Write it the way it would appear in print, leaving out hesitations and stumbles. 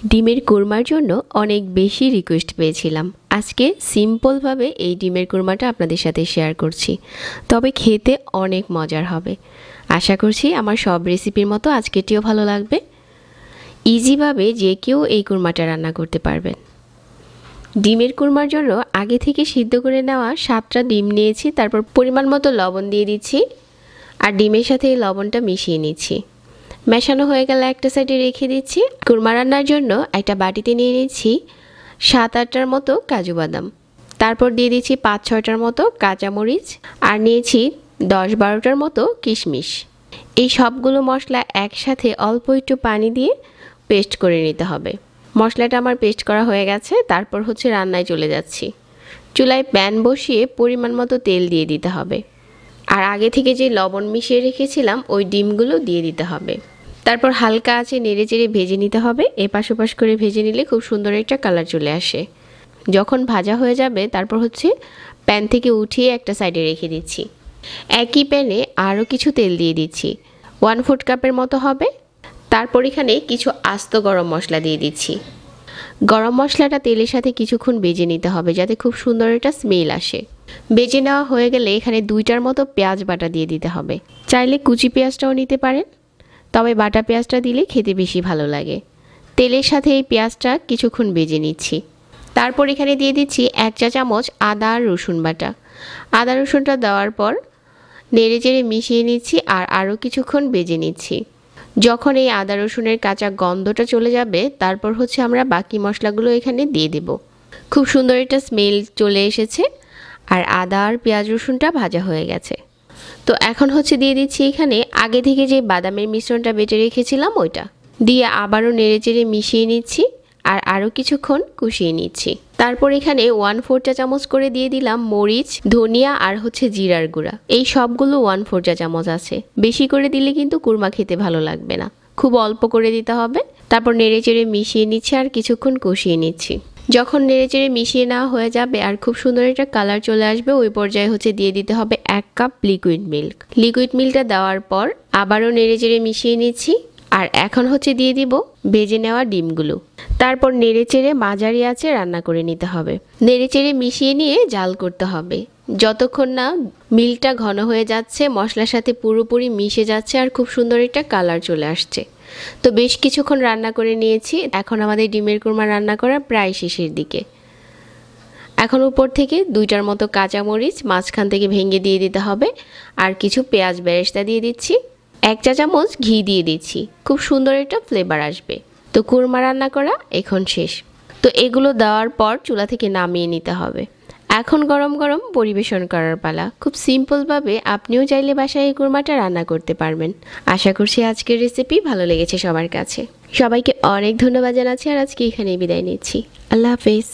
ডিমের কোরমার জন্য অনেক বেশি রিকোয়েস্ট পেয়েছিলাম। আজকে সিম্পলভাবে এই ডিমের কোরমাটা আপনাদের সাথে শেয়ার করছি, তবে খেতে অনেক মজার হবে। আশা করছি আমার সব রেসিপির মতো আজকেরটিও ভালো লাগবে। ইজিভাবে যে কেউ এই কোরমাটা রান্না করতে পারবেন। ডিমের কোরমার জন্য আগে থেকে সিদ্ধ করে নেওয়া 7টা ডিম নিয়েছি, তারপর পরিমাণ মতো লবণ দিয়ে দিচ্ছি আর ডিমের সাথে এই লবণটা মিশিয়ে নিচ্ছি। মেশানো হয়ে গেলে একটা সাইডে রেখে দিচ্ছি। কোরমা রান্নার জন্য একটা বাটিতে নিয়ে নিচ্ছি 7-8টার মতো কাজু বাদাম, তারপর দিয়ে দিচ্ছি 5-6টার মতো কাঁচামরিচ আর নিয়েছি 10-12টার মতো কিশমিশ। এই সবগুলো মশলা একসাথে অল্প একটু পানি দিয়ে পেস্ট করে নিতে হবে। মশলাটা আমার পেস্ট করা হয়ে গেছে, তারপর রান্নায় চলে যাচ্ছি। চুলায় প্যান বসিয়ে পরিমাণ মতো তেল দিয়ে দিতে হবে আর আগে থেকে যে লবণ মিশিয়ে রেখেছিলাম ওই ডিমগুলো দিয়ে দিতে হবে। তারপর হালকা আঁচে নেড়েচেড়ে ভেজে নিতে হবে। এপাশ ওপাশ করে ভেজে নিলে খুব সুন্দর একটা কালার চলে আসে। যখন ভাজা হয়ে যাবে তারপর প্যান থেকে উঠিয়ে একটা সাইডে রেখে দিচ্ছি। একই প্যানে আরও কিছু তেল দিয়ে দিচ্ছি, 1/4 কাপের মতো হবে। তারপর এখানে কিছু আস্ত গরম মশলা দিয়ে দিচ্ছি। গরম মশলাটা তেলের সাথে কিছুক্ষণ ভেজে নিতে হবে যাতে খুব সুন্দর একটা স্মেল আসে। ভেজে নেওয়া হয়ে গেলে এখানে 2টার মতো পেঁয়াজ বাটা দিয়ে দিতে হবে। চাইলে কুচি পেঁয়াজটাও নিতে পারেন, তবে বাটা পেঁয়াজটা দিলে খেতে বেশি ভালো লাগে। তেলের সাথে এই পেঁয়াজটা কিছুক্ষণ ভেজে নিচ্ছি। তারপর এখানে দিয়ে দিচ্ছি 1 চা চামচ আদা আর রসুন বাটা। আদা রসুনটা দেওয়ার পর নেড়েচেড়ে মিশিয়ে নিচ্ছি আর আরও কিছুক্ষণ ভেজে নিচ্ছি। যখন এই আদা রসুনের কাঁচা গন্ধটা চলে যাবে তারপর আমরা বাকি মশলাগুলো এখানে দিয়ে দেব। খুব সুন্দর একটা স্মেল চলে এসেছে আর আদা আর পেঁয়াজ রসুনটা ভাজা হয়ে গেছে। তো এখন দিয়ে দিচ্ছি এখানে আগে থেকে যে বাদামের মিশ্রণটা বেটে রেখেছিলাম ওইটা দিয়ে আবারও নেড়েচেড়ে মিশিয়ে নিচ্ছি আর আরও কিছুক্ষণ কষিয়ে নিচ্ছি। তারপর এখানে 1/4 চা চামচ করে দিয়ে দিলাম মরিচ, ধনিয়া আর জিরার গুঁড়া। এই সবগুলো 1/4 চা চামচ আছে। বেশি করে দিলে কিন্তু কুরমা খেতে ভালো লাগবে না, খুব অল্প করে দিতে হবে। তারপর নেড়েচেড়ে মিশিয়ে নিচ্ছি আর কিছুক্ষণ কষিয়ে নিচ্ছি। যখন নেড়েচেড়ে মিশিয়ে নেওয়া হয়ে যাবে আর খুব সুন্দর একটা কালার চলে আসবে ওই পর্যায়ে দিয়ে দিতে হবে 1 কাপ লিকুইড মিল্ক। লিকুইড মিল্কটা দেওয়ার পর আবারও নেড়েচেড়ে মিশিয়ে নিচ্ছি আর এখন দিয়ে দিব ভেজে নেওয়া ডিমগুলো। তারপর নেড়েচেড়ে মাঝারি আঁচে রান্না করে নিতে হবে। নেড়েচেড়ে মিশিয়ে নিয়ে জাল করতে হবে যতক্ষণ না মিল্কটা ঘন হয়ে যাচ্ছে, মশলার সাথে পুরোপুরি মিশে যাচ্ছে আর খুব সুন্দর একটা কালার চলে আসছে। তো বেশ কিছুক্ষণ রান্না করে নিয়েছি। এখন আমাদের ডিমের কোরমা রান্না করা প্রায় শেষের দিকে। এখন উপর থেকে 2টার মতো কাঁচামরিচ মাঝখান থেকে ভেঙে দিয়ে দিতে হবে আর কিছু পেঁয়াজ বেরেস্তা দিয়ে দিচ্ছি। 1 চা চামচ ঘি দিয়ে দিচ্ছি, খুব সুন্দর একটা ফ্লেভার আসবে। তো কোরমা রান্না করা এখন শেষ। তো এগুলো দেওয়ার পর চুলা থেকে নামিয়ে নিতে হবে। এখন গরম গরম পরিবেশন করার পালা। খুব সিম্পলভাবে আপনিও চাইলে বাসায় এই কোরমাটা রান্না করতে পারবেন। আশা করছি আজকের রেসিপি ভালো লেগেছে সবার কাছে। সবাইকে অনেক ধন্যবাদ জানাচ্ছি আর আজকে এখানেই বিদায় নিচ্ছি। আল্লাহ হাফেজ।